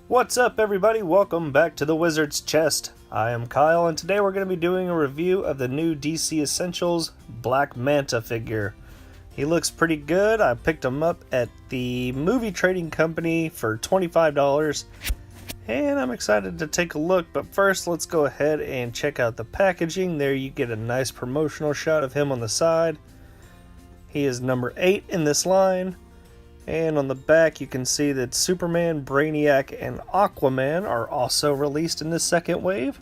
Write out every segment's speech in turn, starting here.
What's up, everybody? Welcome back to the Wizard's Chest. I am Kyle, and today we're going to be doing a review of the new DC Essentials Black Manta figure. He looks pretty good. I picked him up at the movie trading company for $25, and I'm excited to take a look. But first, let's go ahead and check out the packaging. There you get a nice promotional shot of him on the side. He is number 8 in this line. And on the back you can see that Superman, Brainiac, and Aquaman are also released in this second wave.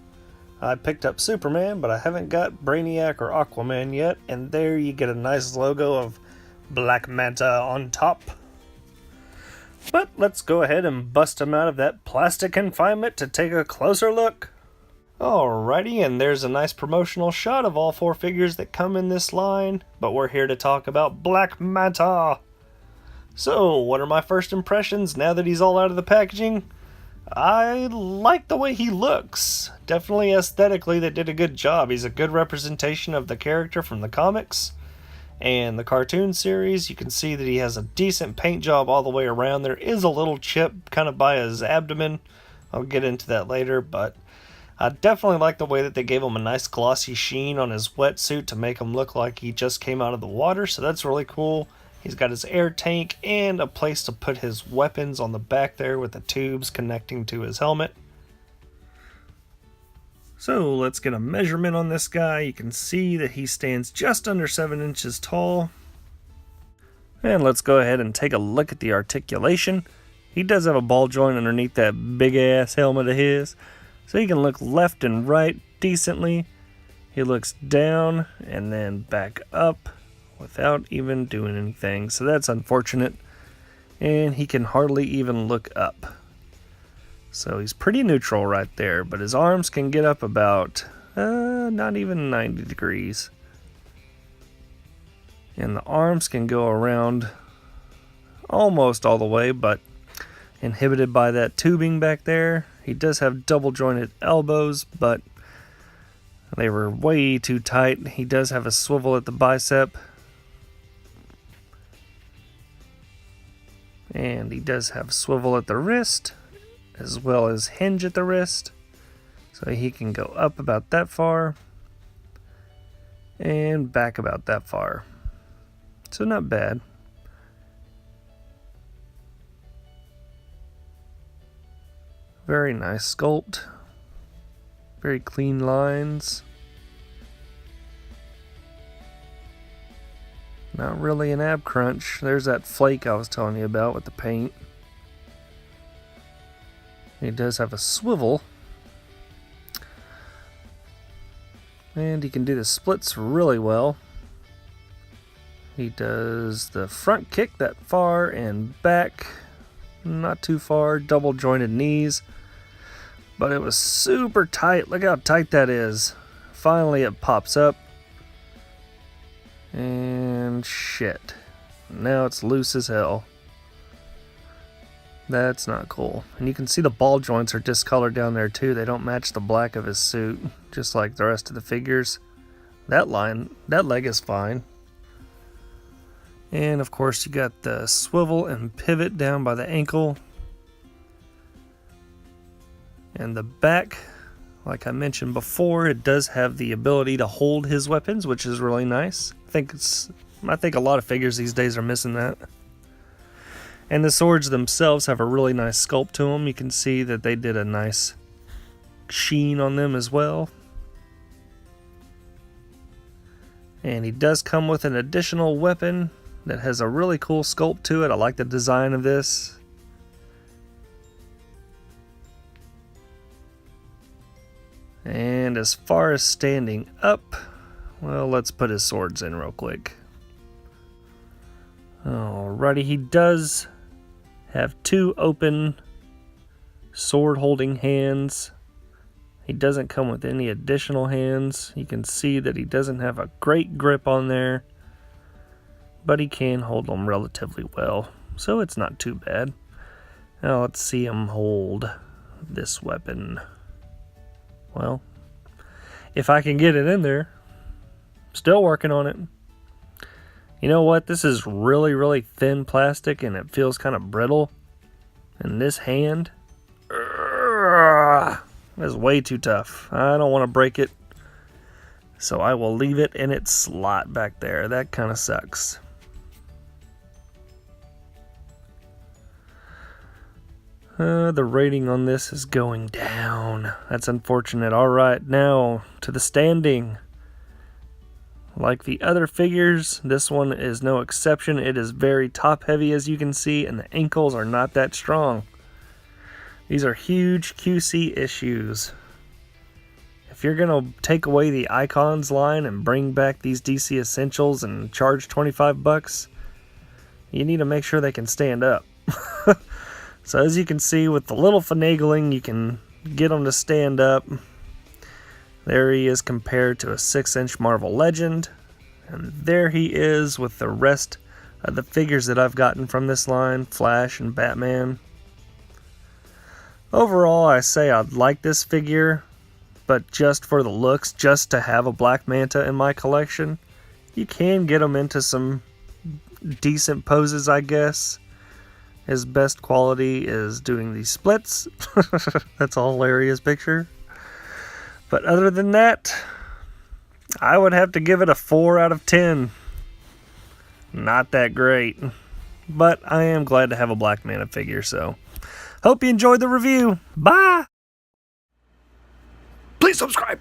I picked up Superman, but I haven't got Brainiac or Aquaman yet. And there you get a nice logo of Black Manta on top. But let's go ahead and bust him out of that plastic confinement to take a closer look. Alrighty, and there's a nice promotional shot of all 4 figures that come in this line. But we're here to talk about Black Manta. So, what are my first impressions now that he's all out of the packaging? I like the way he looks. Definitely aesthetically, they did a good job. He's a good representation of the character from the comics and the cartoon series. You can see that he has a decent paint job all the way around. There is a little chip kind of by his abdomen. I'll get into that later, but I definitely like the way that they gave him a nice glossy sheen on his wetsuit to make him look like he just came out of the water, so that's really cool. He's got his air tank and a place to put his weapons on the back there with the tubes connecting to his helmet. So let's get a measurement on this guy. You can see that he stands just under 7 inches tall. And let's go ahead and take a look at the articulation. He does have a ball joint underneath that big ass helmet of his, so he can look left and right decently. He looks down and then back up without even doing anything, so that's unfortunate. And he can hardly even look up, so he's pretty neutral right there. But his arms can get up about not even 90 degrees, and the arms can go around almost all the way, but inhibited by that tubing back there. He does have double jointed elbows, but they were way too tight. He does have a swivel at the bicep, and he does have swivel at the wrist, as well as hinge at the wrist. So he can go up about that far, and back about that far. So not bad. Very nice sculpt. Very clean lines. Not really an ab crunch. There's that flake I was telling you about with the paint. He does have a swivel. And he can do the splits really well. He does the front kick that far and back not too far. Double jointed knees. But it was super tight. Look how tight that is. Finally it pops up. And shit. Now it's loose as hell. That's not cool. And you can see the ball joints are discolored down there too. They don't match the black of his suit, just like the rest of the figures. That leg is fine. And of course you got the swivel and pivot down by the ankle. And the back, like I mentioned before, it does have the ability to hold his weapons, which is really nice. I think a lot of figures these days are missing that. And the swords themselves have a really nice sculpt to them. You can see that they did a nice sheen on them as well. And he does come with an additional weapon that has a really cool sculpt to it. I like the design of this. And as far as standing up, well, let's put his swords in real quick. Alrighty, he does have 2 open sword holding hands. He doesn't come with any additional hands. You can see that he doesn't have a great grip on there, but he can hold them relatively well, so it's not too bad. Now let's see him hold this weapon. Well, if I can get it in there. Still working on it. You know what? This is really, really thin plastic and it feels kind of brittle. And this hand, It's way too tough. I don't want to break it, so I will leave it in its slot back there. That kind of sucks. The rating on this is going down. That's unfortunate. Alright, now to the standing. Like the other figures, this one is no exception. It is very top heavy, as you can see, and the ankles are not that strong. These are huge QC issues. If you're going to take away the Icons line and bring back these DC Essentials and charge $25, you need to make sure they can stand up. So as you can see, with the little finagling, you can get them to stand up. There he is compared to a 6-inch Marvel Legend. And there he is with the rest of the figures that I've gotten from this line, Flash and Batman. Overall, I say I'd like this figure, but just for the looks, just to have a Black Manta in my collection. You can get him into some decent poses, I guess. His best quality is doing these splits. That's a hilarious picture. But other than that, I would have to give it a 4 out of 10. Not that great. But I am glad to have a Black Manta figure, so hope you enjoyed the review. Bye! Please subscribe.